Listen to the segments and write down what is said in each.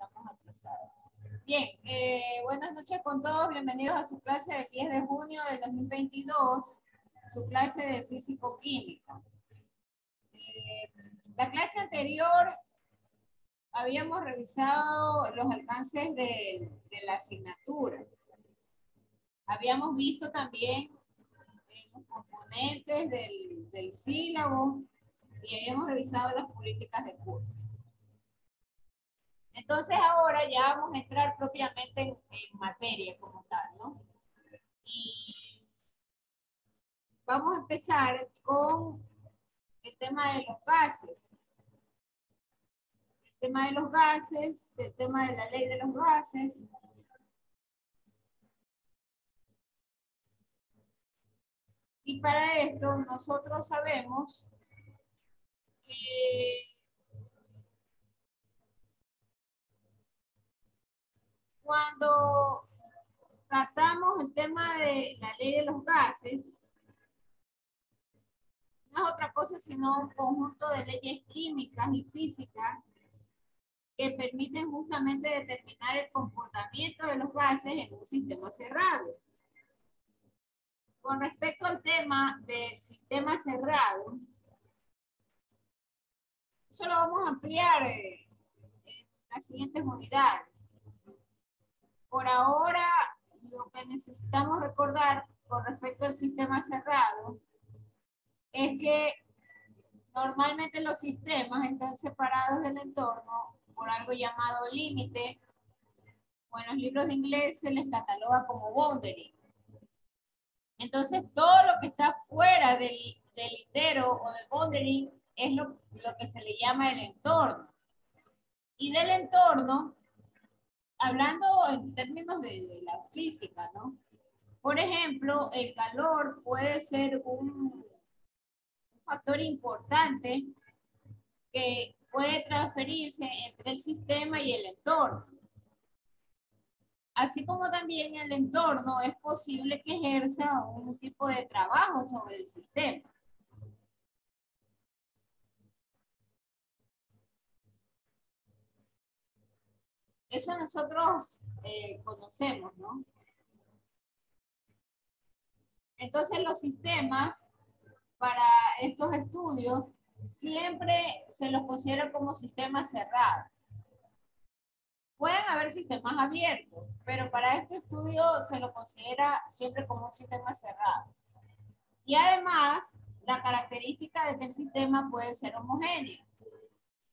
estamos atrasados. Bien, buenas noches con todos. Bienvenidos a su clase del 10 de junio del 2022, su clase de físico-química. La clase anterior habíamos revisado los alcances de la asignatura. Habíamos visto también los componentes del sílabo y habíamos revisado las políticas de curso. Entonces ahora ya vamos a entrar propiamente en materia como tal, ¿no? Y vamos a empezar con el tema de los gases. El tema de los gases, el tema de la ley de los gases. Y para esto nosotros sabemos que cuando tratamos el tema de la ley de los gases, no es otra cosa sino un conjunto de leyes químicas y físicas que permiten justamente determinar el comportamiento de los gases en un sistema cerrado. Con respecto al tema del sistema cerrado, eso lo vamos a ampliar en las siguientes unidades. Por ahora, lo que necesitamos recordar con respecto al sistema cerrado es que normalmente los sistemas están separados del entorno por algo llamado límite, o en los libros de inglés se les cataloga como boundary. Entonces, todo lo que está fuera del lindero o del boundary es lo que se le llama el entorno. Y del entorno, hablando en términos de la física, ¿no? Por ejemplo, el calor puede ser un factor importante que puede transferirse entre el sistema y el entorno. Así como también el entorno es posible que ejerza un tipo de trabajo sobre el sistema. Eso nosotros conocemos, ¿no? Entonces los sistemas para estos estudios siempre se los considera como sistemas cerrados. Pueden haber sistemas abiertos, pero para este estudio se lo considera siempre como un sistema cerrado. Y además, la característica de que el sistema puede ser homogéneo.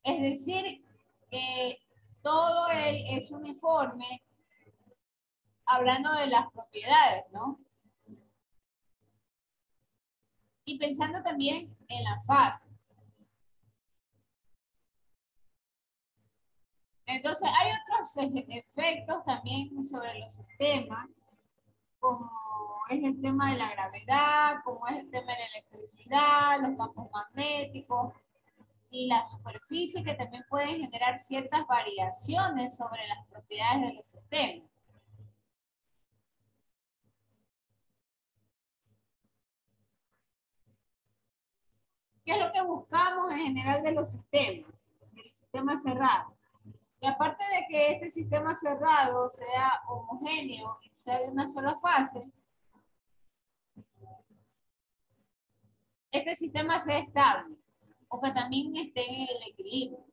Es decir, que todo él es uniforme, hablando de las propiedades, ¿no? Y pensando también en la fase. Entonces, hay otros efectos también sobre los sistemas, como es el tema de la gravedad, como es el tema de la electricidad, los campos magnéticos y la superficie, que también pueden generar ciertas variaciones sobre las propiedades de los sistemas. ¿Qué es lo que buscamos en general de los sistemas? Del sistema cerrado. Y aparte de que este sistema cerrado sea homogéneo y sea de una sola fase, este sistema sea estable o que también esté en el equilibrio.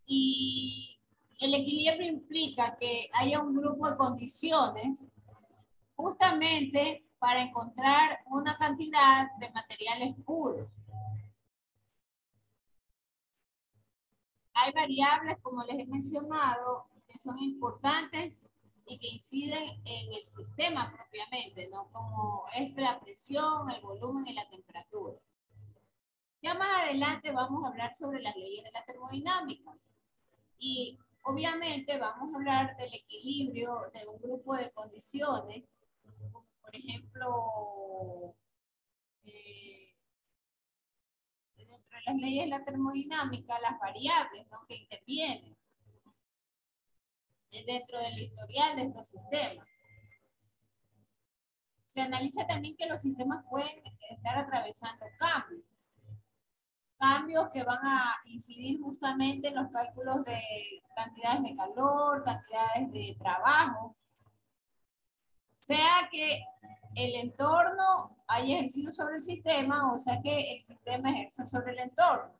Y el equilibrio implica que haya un grupo de condiciones justamente para encontrar una cantidad de materiales puros. Hay variables, como les he mencionado, que son importantes y que inciden en el sistema propiamente, ¿no? Como es la presión, el volumen y la temperatura. Ya más adelante vamos a hablar sobre las leyes de la termodinámica. Y obviamente vamos a hablar del equilibrio de un grupo de condiciones, como por ejemplo, dentro de las leyes de la termodinámica, las variables, ¿no?, que intervienen dentro del historial de estos sistemas. Se analiza también que los sistemas pueden estar atravesando cambios. cambios que van a incidir justamente en los cálculos de cantidades de calor, cantidades de trabajo, sea que el entorno haya ejercido sobre el sistema o sea que el sistema ejerza sobre el entorno.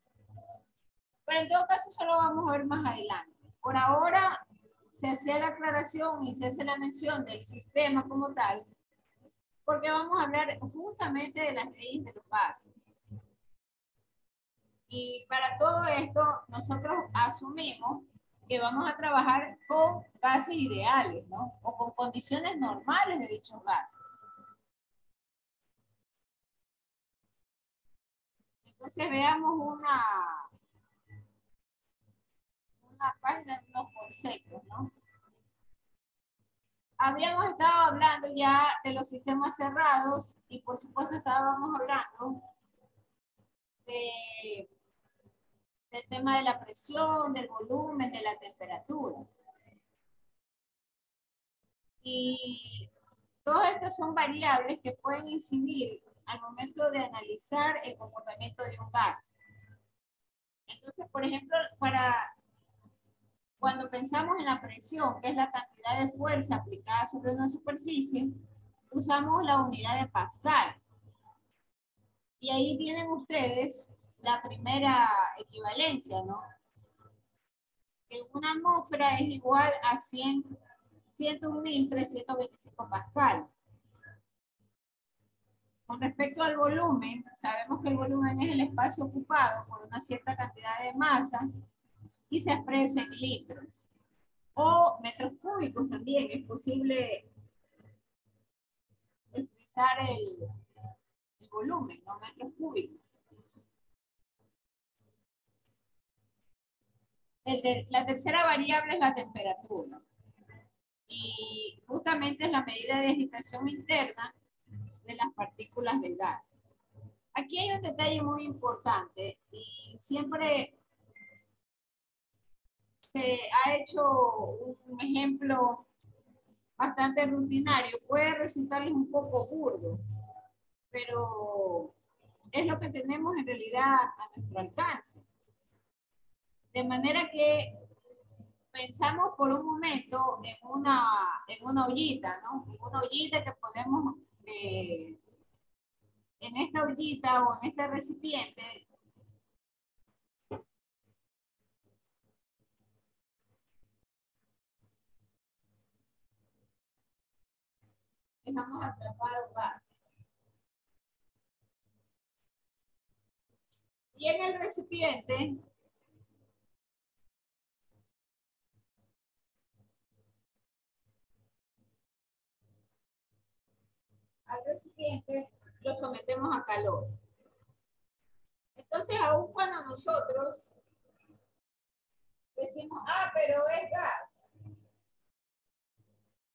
Pero en todo caso, eso lo vamos a ver más adelante. Por ahora, se hacía la aclaración y se hace la mención del sistema como tal, porque vamos a hablar justamente de las leyes de los gases. Y para todo esto, nosotros asumimos que vamos a trabajar con gases ideales, ¿no? O con condiciones normales de dichos gases. Entonces veamos una página de unos conceptos, ¿no? Habíamos estado hablando ya de los sistemas cerrados y por supuesto estábamos hablando de, del tema de la presión, del volumen, de la temperatura. Y todas estas son variables que pueden incidir al momento de analizar el comportamiento de un gas. Entonces, por ejemplo, cuando pensamos en la presión, que es la cantidad de fuerza aplicada sobre una superficie, usamos la unidad de Pascal. Y ahí tienen ustedes la primera equivalencia, ¿no? Que una atmósfera es igual a 101.325 pascales. Con respecto al volumen, sabemos que el volumen es el espacio ocupado por una cierta cantidad de masa y se expresa en litros. O metros cúbicos también, es posible expresar el volumen, ¿no? Metros cúbicos. La tercera variable es la temperatura. Y justamente es la medida de agitación interna de las partículas del gas. Aquí hay un detalle muy importante y siempre se ha hecho un ejemplo bastante rutinario. Puede resultarles un poco burdo, pero es lo que tenemos en realidad a nuestro alcance. De manera que pensamos por un momento en una ollita, ¿no? En una ollita que podemos, en esta ollita o en este recipiente, dejamos atrapado gas. Y en el recipiente al recipiente lo sometemos a calor. Entonces, aún cuando nosotros decimos, ah, pero es gas,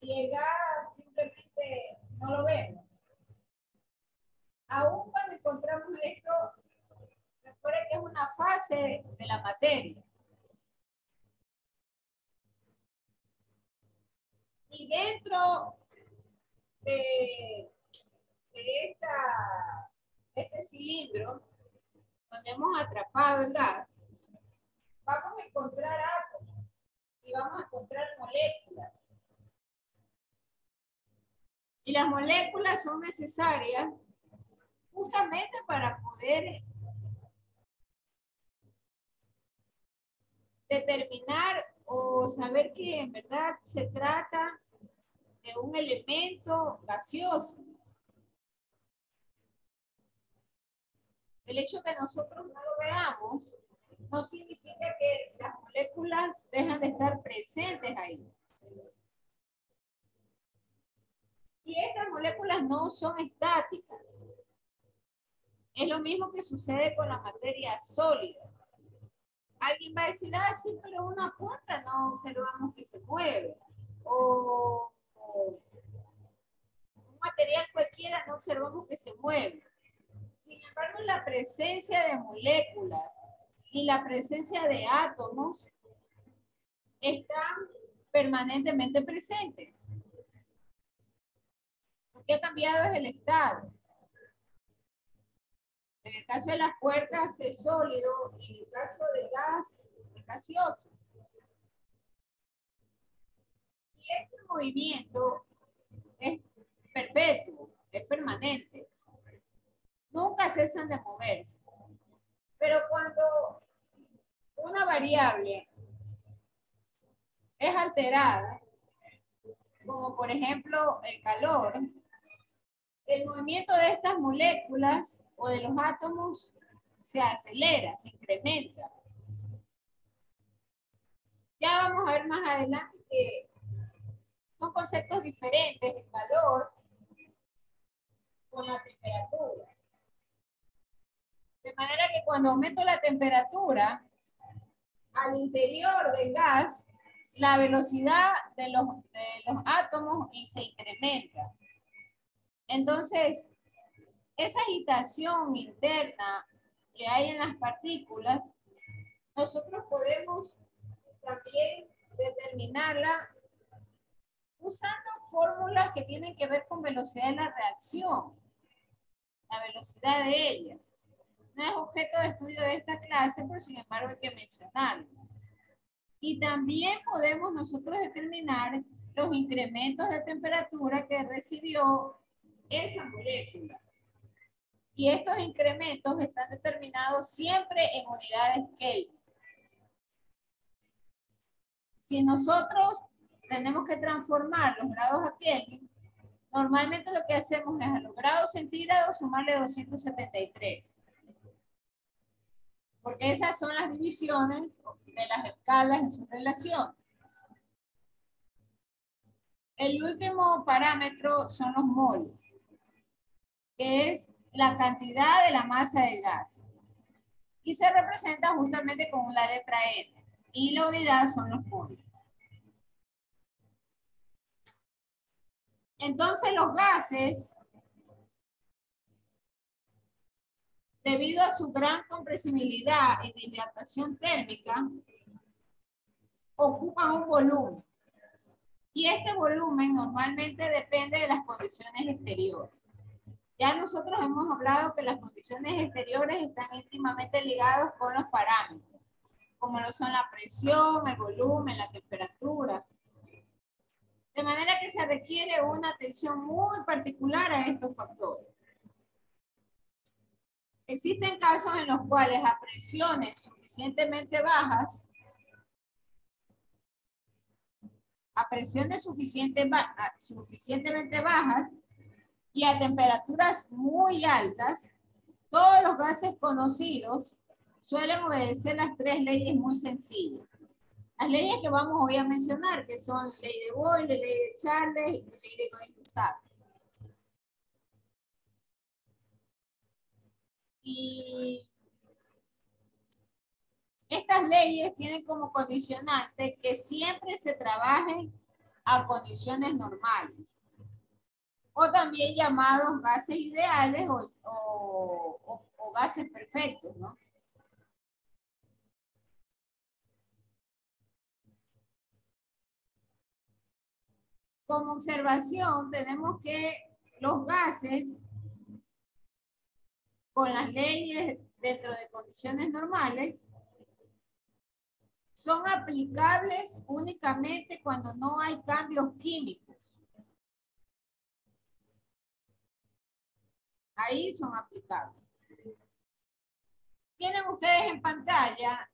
y el gas simplemente no lo vemos. Aún cuando encontramos esto, recuerden que es una fase de la materia. Y dentro de, de este cilindro, donde hemos atrapado el gas, vamos a encontrar átomos y vamos a encontrar moléculas. Y las moléculas son necesarias justamente para poder determinar o saber que en verdad se trata de un elemento gaseoso. El hecho de que nosotros no lo veamos no significa que las moléculas dejan de estar presentes ahí. Y estas moléculas no son estáticas. Es lo mismo que sucede con la materia sólida. Alguien va a decir, ah, sí, pero una puerta no observamos que se mueve. O un material cualquiera no observamos que se mueve. Sin embargo, la presencia de moléculas y la presencia de átomos están permanentemente presentes. Lo que ha cambiado es el estado. En el caso de las puertas es sólido y en el caso del gas es gaseoso. Y este movimiento es perpetuo, es permanente. Nunca cesan de moverse. Pero cuando una variable es alterada, como por ejemplo el calor, el movimiento de estas moléculas o de los átomos se acelera, se incrementa. Ya vamos a ver más adelante que son conceptos diferentes, el calor con la temperatura. De manera que cuando aumento la temperatura, al interior del gas, la velocidad de los átomos se incrementa. Entonces, esa agitación interna que hay en las partículas, nosotros podemos también determinarla usando fórmulas que tienen que ver con velocidad de la reacción, la velocidad de ellas. No es objeto de estudio de esta clase, pero sin embargo hay que mencionarlo. Y también podemos nosotros determinar los incrementos de temperatura que recibió esa molécula. Y estos incrementos están determinados siempre en unidades Kelvin. Si nosotros tenemos que transformar los grados a Kelvin, normalmente lo que hacemos es a los grados centígrados sumarle 273. Porque esas son las divisiones de las escalas en su relación. El último parámetro son los moles, que es la cantidad de la masa del gas. Y se representa justamente con la letra M. Y la unidad son los moles. Entonces los gases, debido a su gran compresibilidad y dilatación térmica, ocupan un volumen. Y este volumen normalmente depende de las condiciones exteriores. Ya nosotros hemos hablado que las condiciones exteriores están íntimamente ligadas con los parámetros, como lo son la presión, el volumen, la temperatura. De manera que se requiere una atención muy particular a estos factores. Existen casos en los cuales a presiones suficientemente bajas, suficientemente bajas y a temperaturas muy altas, todos los gases conocidos suelen obedecer las tres leyes muy sencillas. Las leyes que vamos hoy a mencionar, que son ley de Boyle, ley de Charles y ley de Gauss-Seidel. Y estas leyes tienen como condicionante que siempre se trabaje a condiciones normales, o también llamados gases ideales o gases perfectos, ¿no? Como observación, tenemos que los gases, con las leyes dentro de condiciones normales, son aplicables únicamente cuando no hay cambios químicos. Ahí son aplicables. Tienen ustedes en pantalla,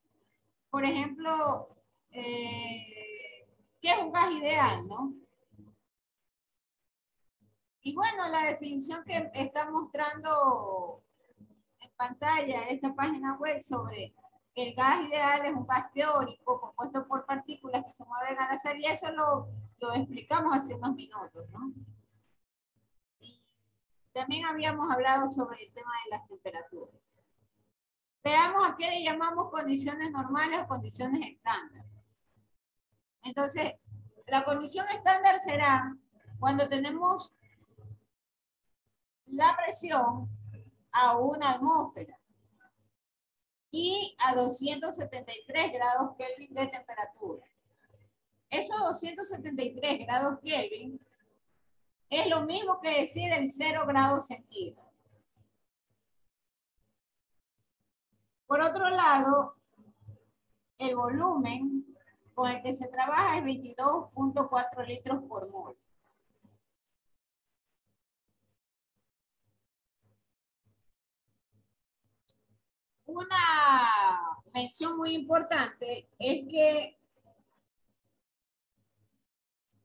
por ejemplo, ¿qué es un gas ideal, no? Y bueno, la definición que está mostrando en pantalla esta página web sobre que el gas ideal es un gas teórico compuesto por partículas que se mueven al azar, y eso lo explicamos hace unos minutos, ¿no? Y también habíamos hablado sobre el tema de las temperaturas. Veamos a qué le llamamos condiciones normales o condiciones estándar. Entonces, la condición estándar será cuando tenemos la presión a una atmósfera y a 273 grados Kelvin de temperatura. Esos 273 grados Kelvin es lo mismo que decir el 0 grados centígrados. Por otro lado, el volumen con el que se trabaja es 22.4 litros por mol. Una mención muy importante es que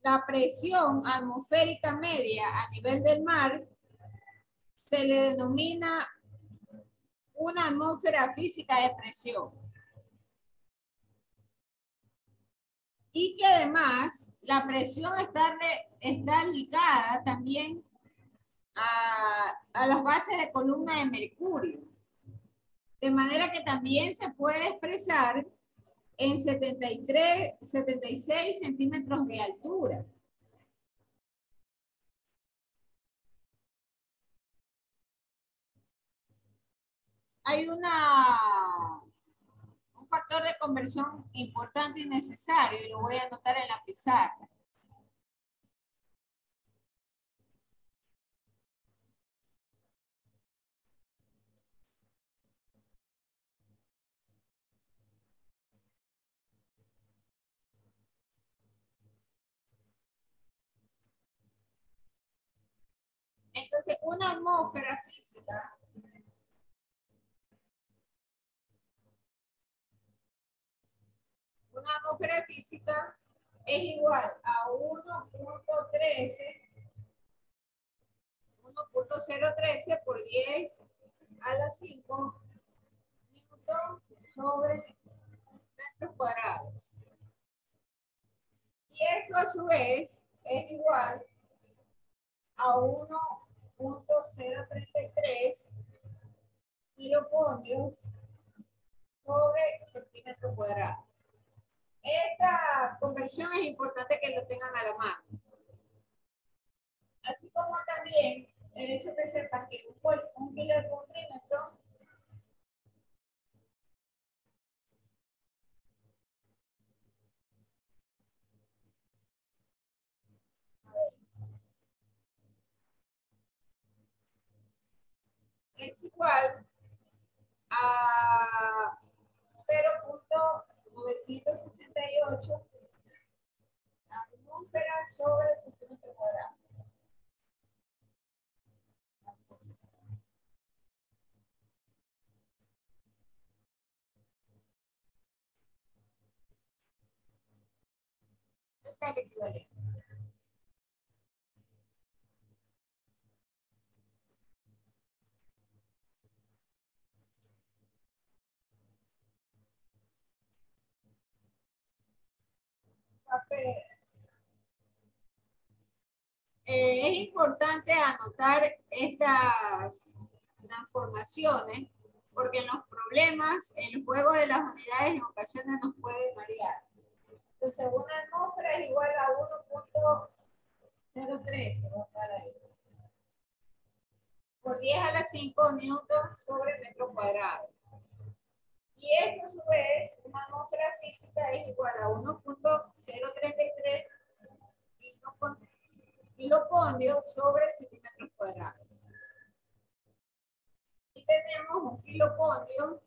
la presión atmosférica media a nivel del mar se le denomina una atmósfera física de presión. Y que además la presión está ligada también a las bases de columna de mercurio. De manera que también se puede expresar en 76 centímetros de altura. Hay un factor de conversión importante y necesario, y lo voy a anotar en la pizarra. Entonces, una atmósfera física es igual a 1.013 por 10 a la 5 newton sobre metros cuadrados. Y esto a su vez es igual a 1.033 kiloponios sobre centímetro cuadrado. Esta conversión es importante que lo tengan a la mano. Así como también el hecho de sepan que un kilo de centímetro es igual a 0.968 atmósferas sobre centímetro cuadrado. Esa es la equivalencia. Es importante anotar estas transformaciones porque en los problemas, en el juego de las unidades, en ocasiones nos puede variar. Entonces, una atmósfera es igual a 1.013 por 10 a la 5 newton sobre metro cuadrado. Y esto a su vez, una atmósfera física es igual a 1.033 kiloponios sobre centímetros cuadrados. Y tenemos un kiloponio,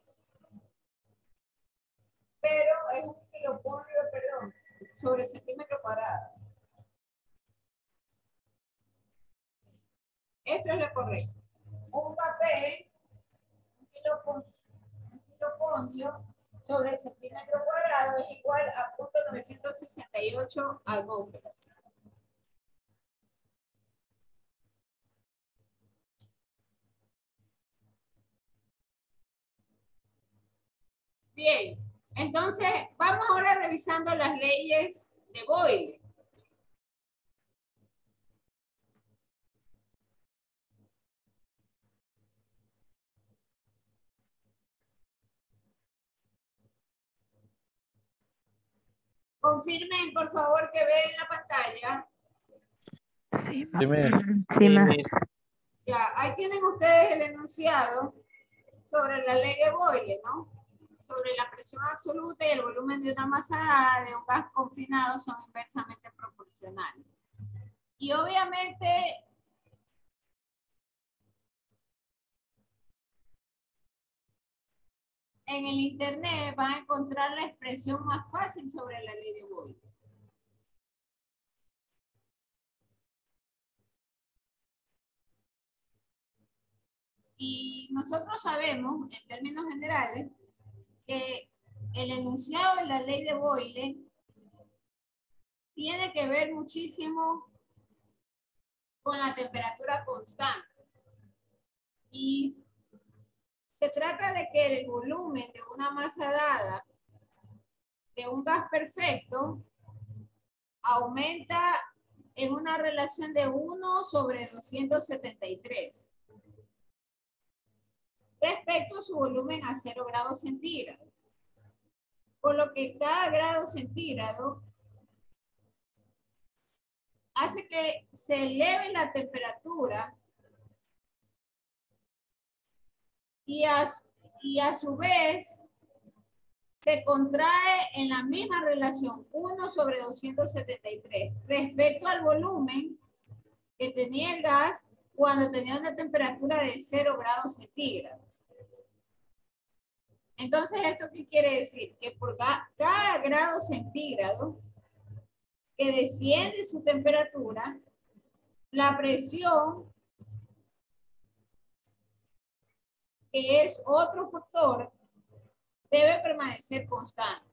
pero es un kiloponio, perdón, sobre centímetro cuadrado. Esto es lo correcto. Un papel, un kiloponio sobre centímetro cuadrado es igual a 0.968 atmósferas. Bien, entonces vamos ahora revisando las leyes de Boyle. Confirmen, por favor, que ven la pantalla. Sí, Sí, Ya, ahí tienen ustedes el enunciado sobre la ley de Boyle, ¿no? Sobre la presión absoluta y el volumen de una masa dada de un gas confinado son inversamente proporcionales. Y obviamente en el internet van a encontrar la expresión más fácil sobre la ley de Boyle. Y nosotros sabemos, en términos generales, que el enunciado de la ley de Boyle tiene que ver muchísimo con la temperatura constante. Y se trata de que el volumen de una masa dada de un gas perfecto aumenta en una relación de 1/273 respecto a su volumen a 0 grados centígrados. Por lo que cada grado centígrado hace que se eleve la temperatura y a su vez se contrae en la misma relación 1/273 respecto al volumen que tenía el gas cuando tenía una temperatura de 0 grados centígrados. Entonces, ¿esto qué quiere decir? Que por cada grado centígrado que desciende su temperatura, la presión, que es otro factor, debe permanecer constante.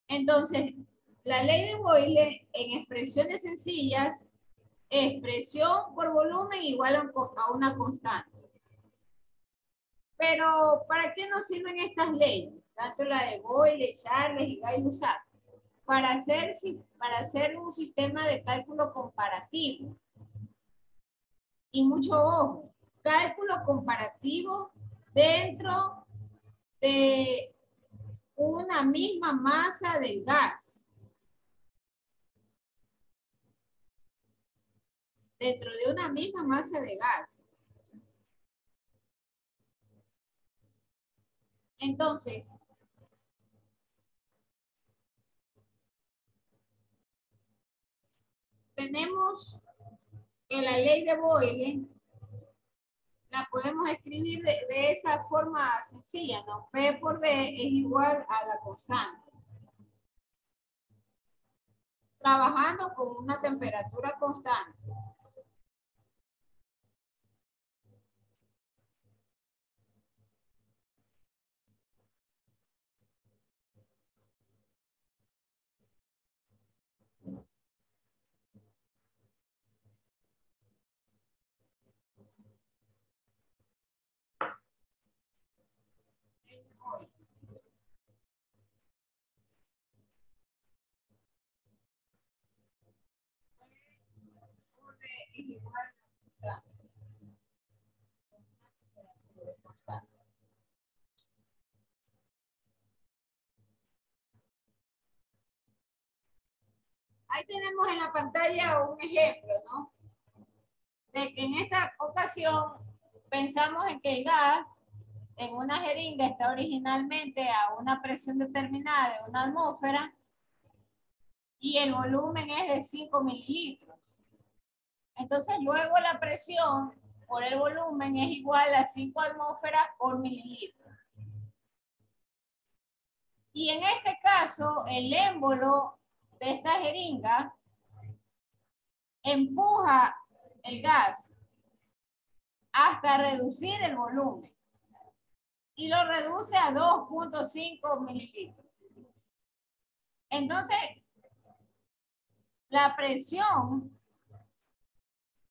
Entonces, la ley de Boyle, en expresiones sencillas, es presión por volumen igual a una constante. Pero, ¿para qué nos sirven estas leyes? Tanto la de Boyle, Charles y Gay-Lussac. Para hacer un sistema de cálculo comparativo. Y mucho ojo, cálculo comparativo dentro de una misma masa del gas. Dentro de una misma masa de gas. Entonces, tenemos que la ley de Boyle la podemos escribir de esa forma sencilla, ¿no? P por B es igual a la constante. Trabajando con una temperatura constante. Ahí tenemos en la pantalla un ejemplo, ¿no? De que en esta ocasión pensamos en que el gas en una jeringa está originalmente a una presión determinada de una atmósfera y el volumen es de 5 mililitros. Entonces luego la presión por el volumen es igual a 5 atmósferas por mililitro. Y en este caso, el émbolo de esta jeringa empuja el gas hasta reducir el volumen y lo reduce a 2.5 mililitros. Entonces, la presión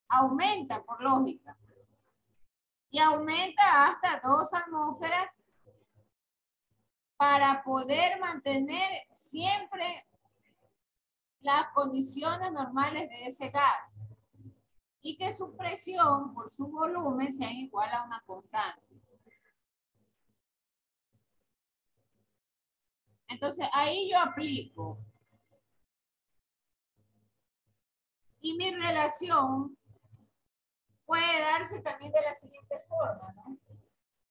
aumenta por lógica y aumenta hasta 2 atmósferas para poder mantener siempre las condiciones normales de ese gas y que su presión por su volumen sea igual a una constante. Entonces ahí yo aplico y mi relación puede darse también de la siguiente forma, ¿no?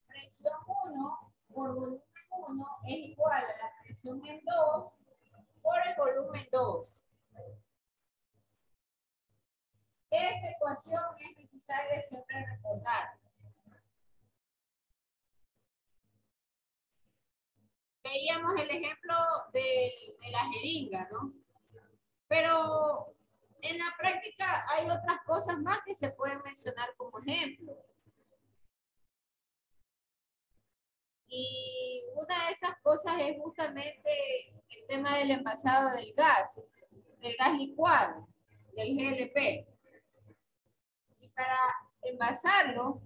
Presión 1 por volumen 1 es igual a la presión en 2 por el volumen 2. Esta ecuación es necesaria siempre recordar. veíamos el ejemplo de la jeringa, ¿no? Pero en la práctica hay otras cosas más que se pueden mencionar como ejemplo. Y una de esas cosas es justamente el tema del envasado del gas licuado, del GLP. Y para envasarlo,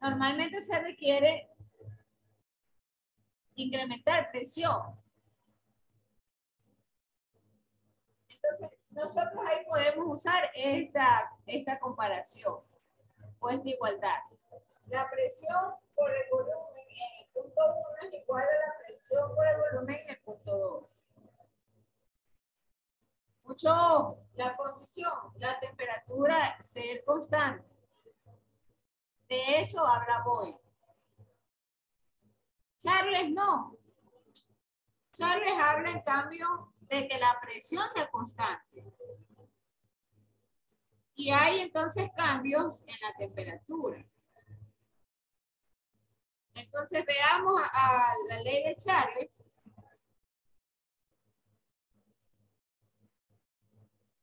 normalmente se requiere incrementar presión. Entonces, nosotros ahí podemos usar esta comparación o esta igualdad. La presión por el volumen en el punto 1 es igual a la presión por el volumen en el punto 2. Mucho ojo, la condición, la temperatura ser constante. De eso habla Boyle. Charles no. Charles habla en cambio de que la presión sea constante. Y hay entonces cambios en la temperatura. Entonces veamos a la ley de Charles.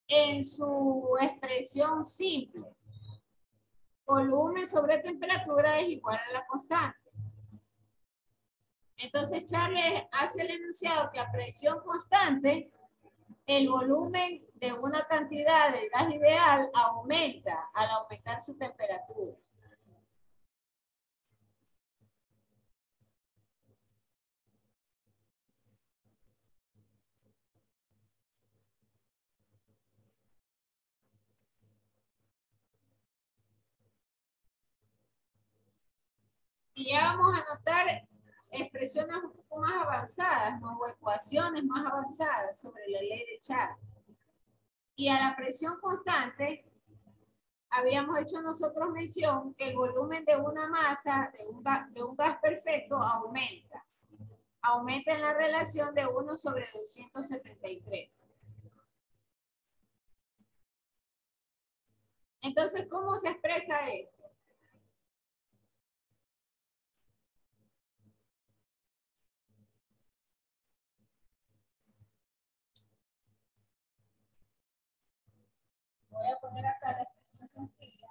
En su expresión simple. Volumen sobre temperatura es igual a la constante. Entonces Charles hace el enunciado que a presión constante, el volumen de una cantidad del gas ideal aumenta al aumentar su temperatura. Y ya vamos a notar expresiones un poco más avanzadas, ¿no? O ecuaciones más avanzadas sobre la ley de Charles. Y a la presión constante, habíamos hecho nosotros mención que el volumen de una masa, de un gas perfecto, aumenta. Aumenta en la relación de 1 sobre 273. Entonces, ¿cómo se expresa esto? Voy a poner acá la expresión sencilla.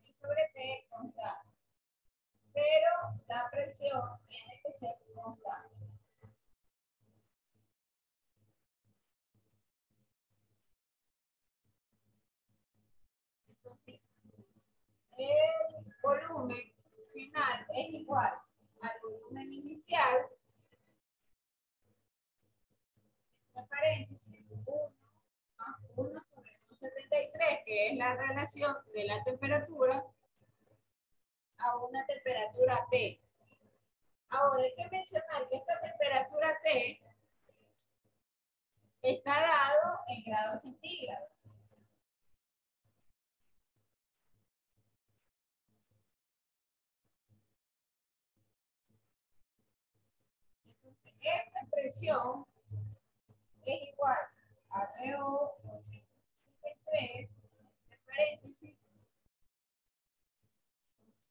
Y sobre T constante. Pero la presión tiene que ser constante. Entonces, el volumen final es igual al volumen inicial, entre paréntesis, 1 más 1 sobre 173, que es la relación de la temperatura a una temperatura T. Ahora hay que mencionar que esta temperatura T está dado en grados centígrados. Entonces, esta expresión es igual a RO 273, entre paréntesis,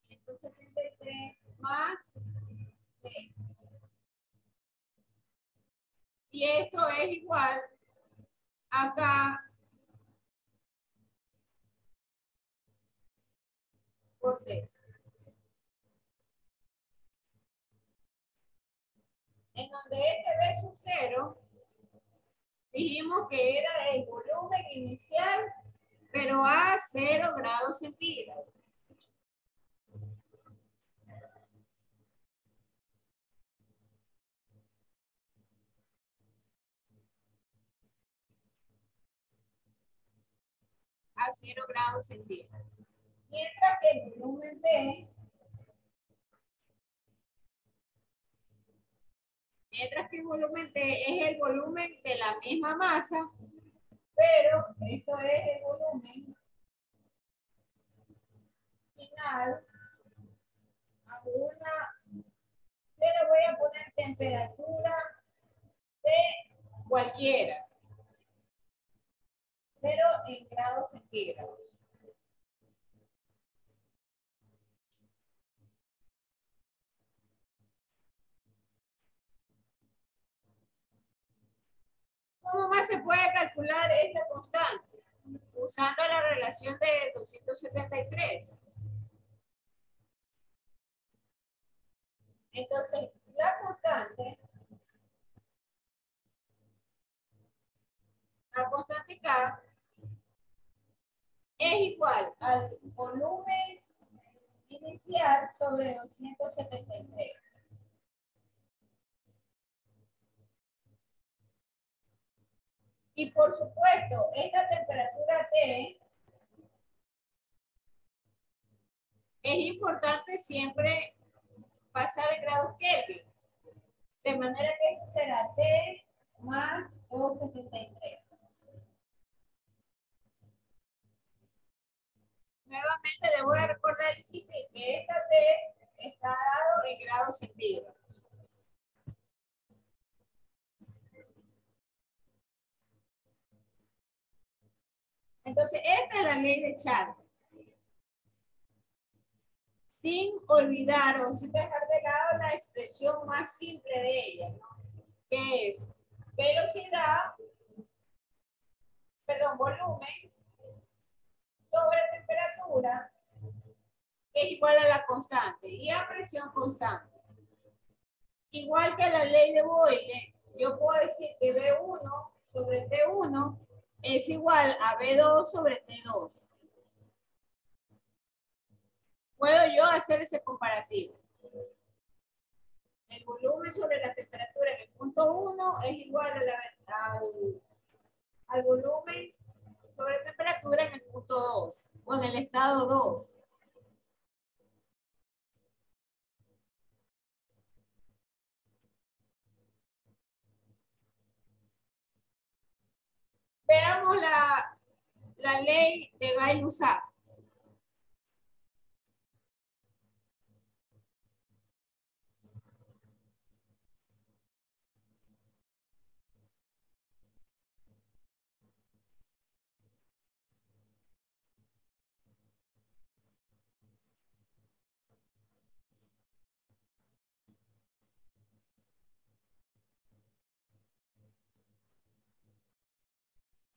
173 más T. Y esto es igual acá por T. En donde este B sub 0, dijimos que era el volumen inicial, pero a 0 grados centígrados. A 0 grados centígrados. Mientras que el volumen T, es el volumen de la misma masa, pero esto es el volumen final a una, yo le voy a poner temperatura de cualquiera, pero en grados centígrados. ¿Cómo más se puede calcular esta constante? Usando la relación de 273. Entonces, la constante K es igual al volumen inicial sobre 273. Y por supuesto, esta temperatura T es importante siempre pasar en grados Kelvin. De manera que esto será T más 273. Nuevamente debo de recordar que esta T está dado en grados centígrados. Entonces, esta es la ley de Charles. Sin olvidar o sin dejar de lado la expresión más simple de ella, ¿no? Que es volumen sobre temperatura, que es igual a la constante, y a presión constante. Igual que la ley de Boyle, yo puedo decir que B1 sobre T1 es igual a B2 sobre T2. Puedo yo hacer ese comparativo. El volumen sobre la temperatura en el punto 1 es igual al volumen sobre temperatura en el punto 2 o en el estado 2. Veamos la ley de Gay-Lussac.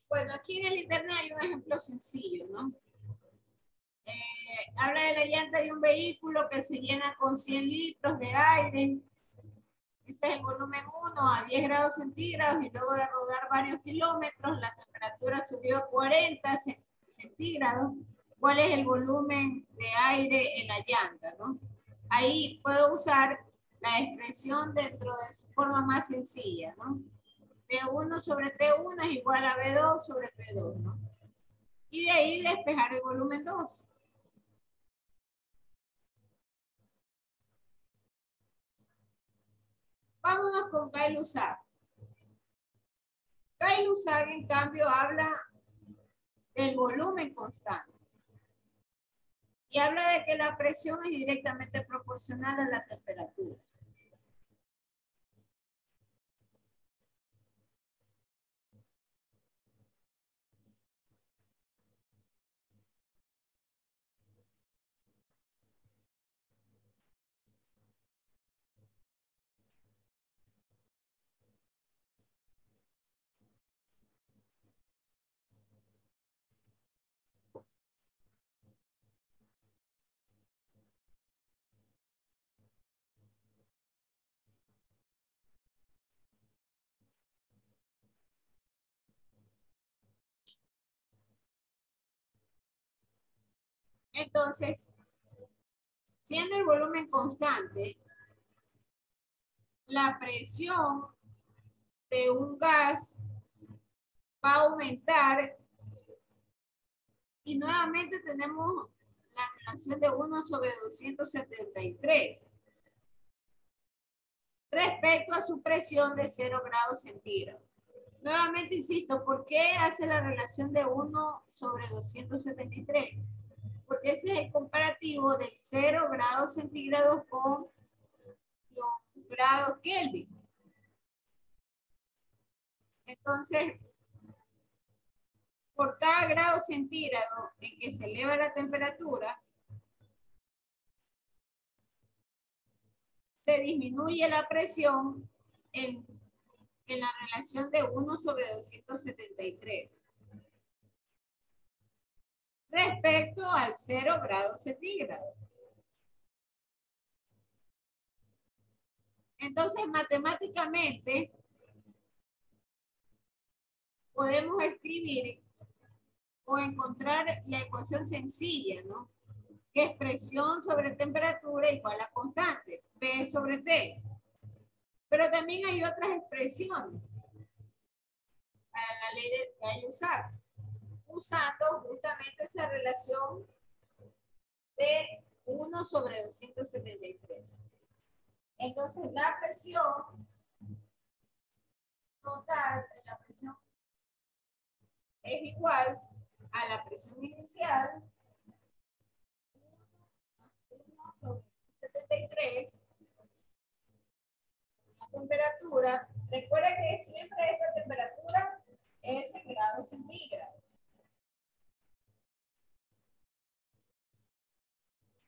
Bueno, aquí en el internet hay un ejemplo sencillo, ¿no? Habla de la llanta de un vehículo que se llena con 100 litros de aire. Ese es el volumen 1 a 10 grados centígrados y luego de rodar varios kilómetros, la temperatura subió a 40 centígrados. ¿Cuál es el volumen de aire en la llanta, no? Ahí puedo usar la expresión dentro de su forma más sencilla, ¿no? B1 sobre T1 es igual a B2 sobre P2, ¿no? Y de ahí despejar el volumen 2. Vámonos con Gay-Lussac. Gay-Lussac, en cambio, habla del volumen constante. Y habla de que la presión es directamente proporcional a la temperatura. Entonces, siendo el volumen constante, la presión de un gas va a aumentar y nuevamente tenemos la relación de 1 sobre 273 respecto a su presión de 0 grados centígrados. Nuevamente insisto, ¿por qué hace la relación de 1 sobre 273? Porque ese es el comparativo del 0 grados centígrados con los grados Kelvin. Entonces, por cada grado centígrado en que se eleva la temperatura, se disminuye la presión en en la relación de 1/273 respecto al 0 grados centígrados. Entonces, matemáticamente, podemos escribir o encontrar la ecuación sencilla, ¿no? Que es presión sobre temperatura igual a constante, P sobre T. Pero también hay otras expresiones para la ley de Gay-Lussac, usando justamente esa relación de 1/273. Entonces, la presión total de la presión es igual a la presión inicial, 1/73, la temperatura. Recuerda que siempre esta temperatura es en grados centígrados.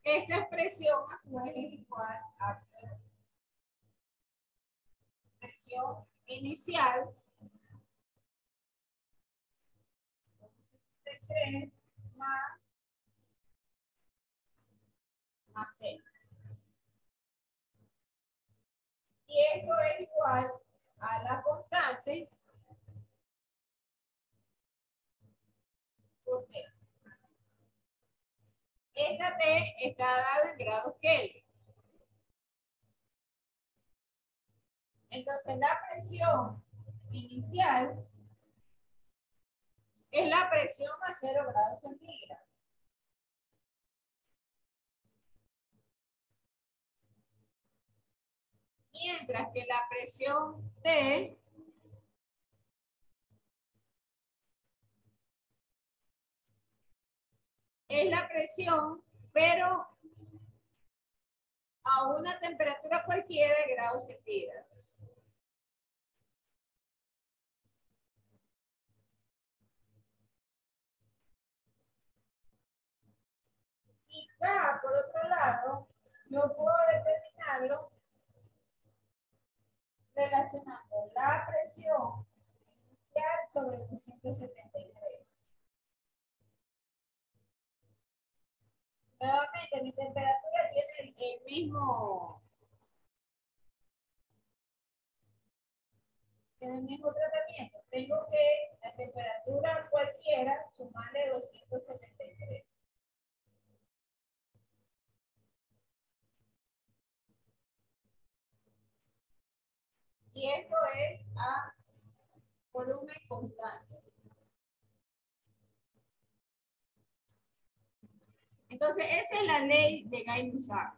Esta expresión a su vez es igual a la presión inicial 3 más T. Y esto es igual a la constante por T. Esta T está dada en grados Kelvin. Entonces la presión inicial es la presión a 0 grados centígrados. Mientras que la presión T es la presión, pero a una temperatura cualquiera de grados centígrados. Y K, por otro lado, yo puedo determinarlo relacionando la presión inicial sobre 273. Nuevamente, mi temperatura tiene el mismo tratamiento. Tengo que la temperatura cualquiera sumarle 273. Y esto es a volumen constante. Entonces, esa es la ley de Gay-Lussac.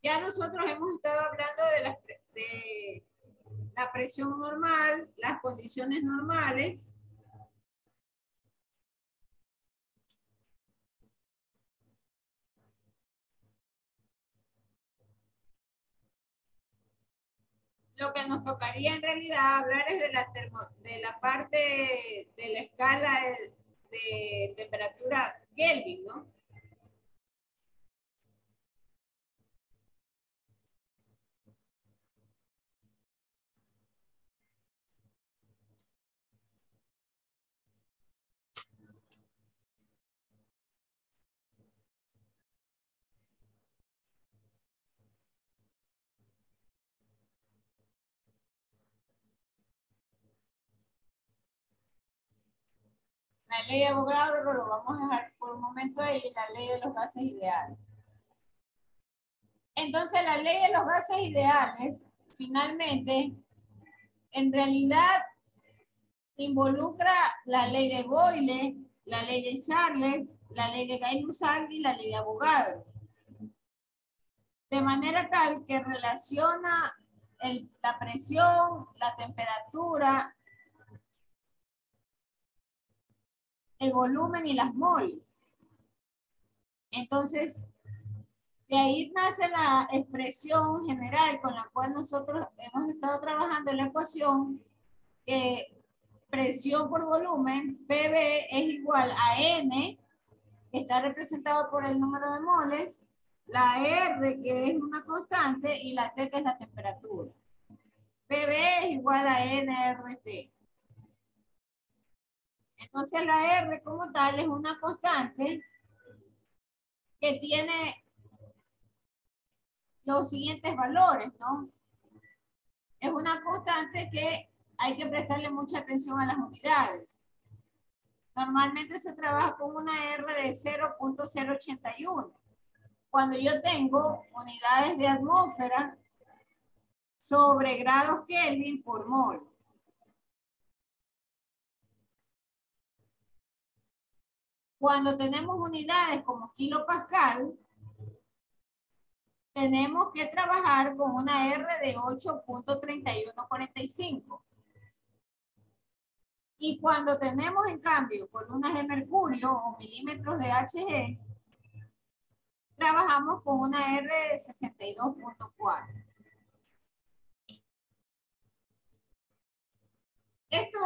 Ya nosotros hemos estado hablando de la presión normal, las condiciones normales. Lo que nos tocaría en realidad hablar es de la parte de la escala de temperatura Kelvin, ¿no? La ley de Avogadro lo vamos a dejar por un momento ahí, la ley de los gases ideales. Entonces, la ley de los gases ideales, finalmente, en realidad involucra la ley de Boyle, la ley de Charles, la ley de Gay-Lussac y la ley de Avogadro. De manera tal que relaciona la presión, la temperatura, el volumen y las moles. Entonces, de ahí nace la expresión general con la cual nosotros hemos estado trabajando en la ecuación, que presión por volumen, PV es igual a N, que está representado por el número de moles, la R, que es una constante, y la T, que es la temperatura. PB es igual a nRT. Entonces la R como tal es una constante que tiene los siguientes valores, ¿no? Es una constante que hay que prestarle mucha atención a las unidades. Normalmente se trabaja con una R de 0.081. Cuando yo tengo unidades de atmósfera sobre grados Kelvin por mol. Cuando tenemos unidades como kilopascal, tenemos que trabajar con una R de 8.3145. Y cuando tenemos, en cambio, columnas de mercurio o milímetros de Hg, trabajamos con una R de 62.4. Esto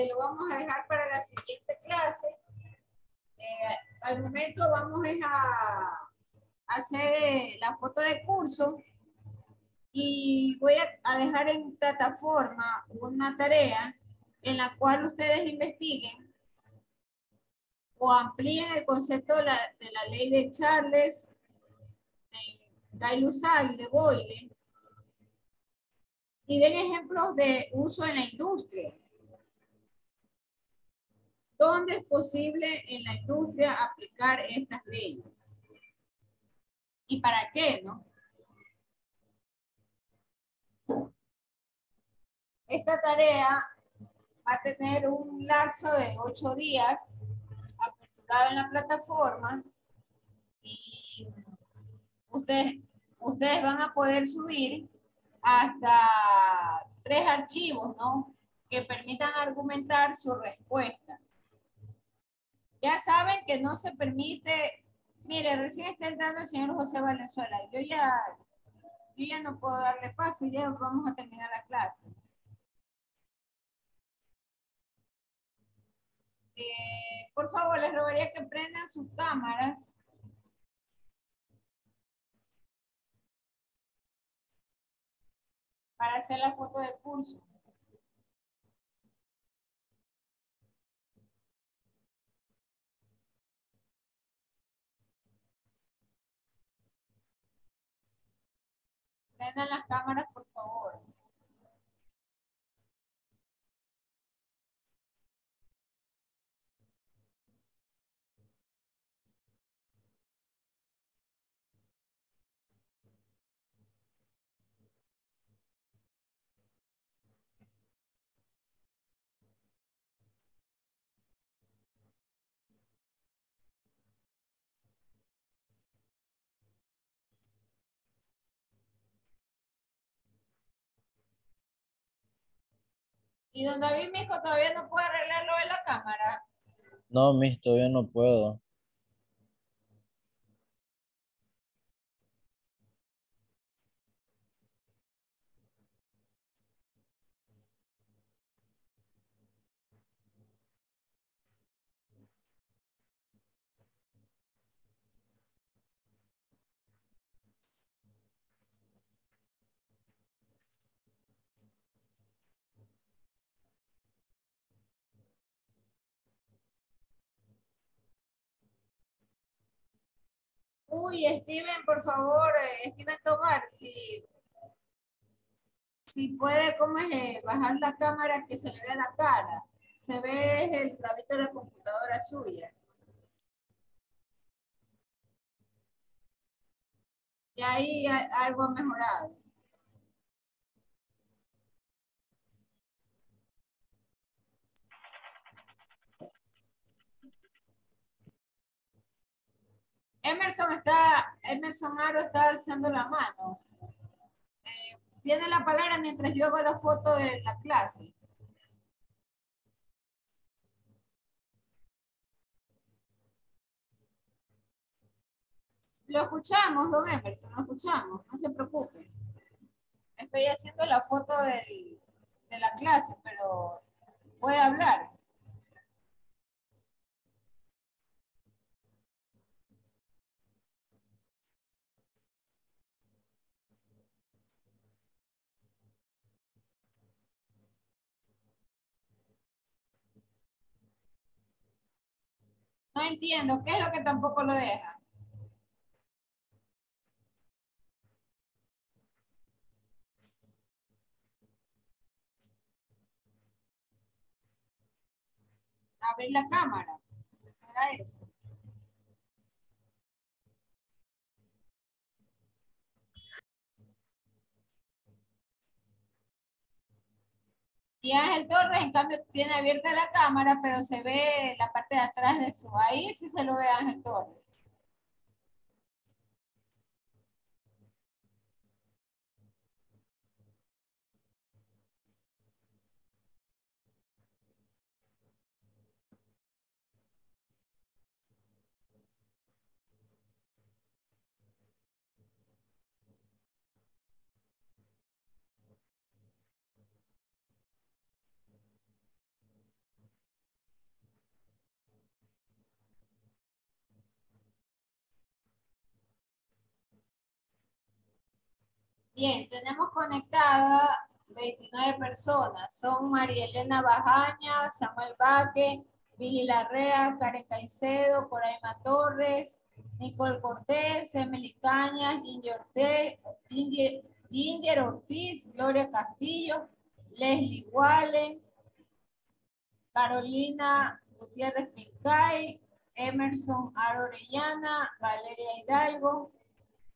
lo vamos a dejar para la siguiente clase. Al momento vamos a hacer la foto de curso y voy a dejar en plataforma una tarea en la cual ustedes investiguen o amplíen el concepto de la ley de Charles, de Gay-Lussac y de Boyle, y den ejemplos de uso en la industria. ¿Dónde es posible en la industria aplicar estas leyes? ¿Y para qué, no? Esta tarea va a tener un lapso de 8 días aperturado en la plataforma y ustedes van a poder subir hasta 3 archivos, ¿no? Que permitan argumentar su respuesta. Ya saben que no se permite, mire, recién está entrando el señor José Valenzuela, yo ya no puedo darle paso, ya vamos a terminar la clase. Por favor, les rogaría que prendan sus cámaras. Para hacer la foto de curso. Prendan las cámaras, por favor. Y don David Misco todavía no puede arreglar lo de la cámara. No, Miss, todavía no puedo. Uy, Steven, por favor, Steven Tomar, si puede, ¿cómo es? Bajar la cámara que se le vea la cara. Se ve el clavito de la computadora suya. Y ahí algo ha mejorado. Emerson Aro está alzando la mano. Tiene la palabra mientras yo hago la foto de la clase. Lo escuchamos, don Emerson, lo escuchamos, no se preocupe. Estoy haciendo la foto de la clase, pero puede hablar. entiendo, ¿qué es lo que tampoco lo deja? Abrir la cámara. ¿Qué será eso? Y Ángel Torres, en cambio, tiene abierta la cámara, pero se ve la parte de atrás de su. Ahí sí se lo ve a Ángel Torres. Bien, tenemos conectada 29 personas. Son María Elena Bajaña, Samuel Vaque, Billy Larrea, Karen Caicedo, Coraima Torres, Nicole Cortés, Emily Cañas, Ginger Ortiz, Gloria Castillo, Leslie Wallen, Carolina Gutiérrez Pincay, Emerson Orellana, Valeria Hidalgo,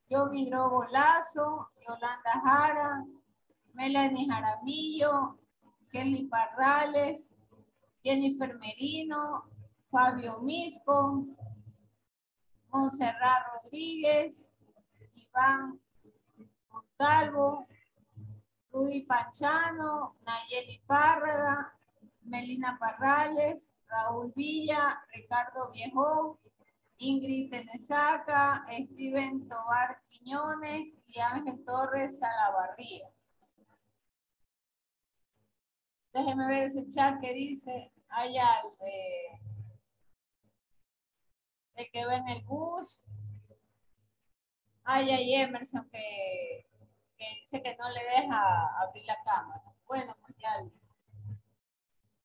Yogi Drogo Lazo, Yolanda Jara, Melanie Jaramillo, Kelly Parrales, Jennifer Merino, Fabio Misco, Montserrat Rodríguez, Iván Montalvo, Rudy Panchano, Nayeli Párraga, Melina Parrales, Raúl Villa, Ricardo Viejón, Ingrid Tenesaca, Steven Tobar Quiñones y Ángel Torres Salavarría. Déjeme ver ese chat que dice, allá el que va en el bus. Hay Emerson que dice que no le deja abrir la cámara. Bueno, pues ya.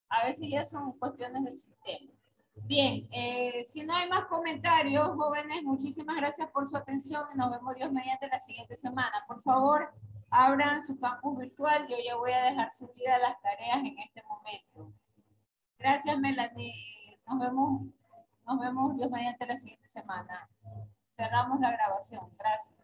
A veces ya son cuestiones del sistema. Bien, si no hay más comentarios, jóvenes, muchísimas gracias por su atención y nos vemos Dios mediante la siguiente semana. Por favor, abran su campus virtual. Yo ya voy a dejar subidas las tareas en este momento. Gracias, Melanie. Nos vemos Dios mediante la siguiente semana. Cerramos la grabación. Gracias.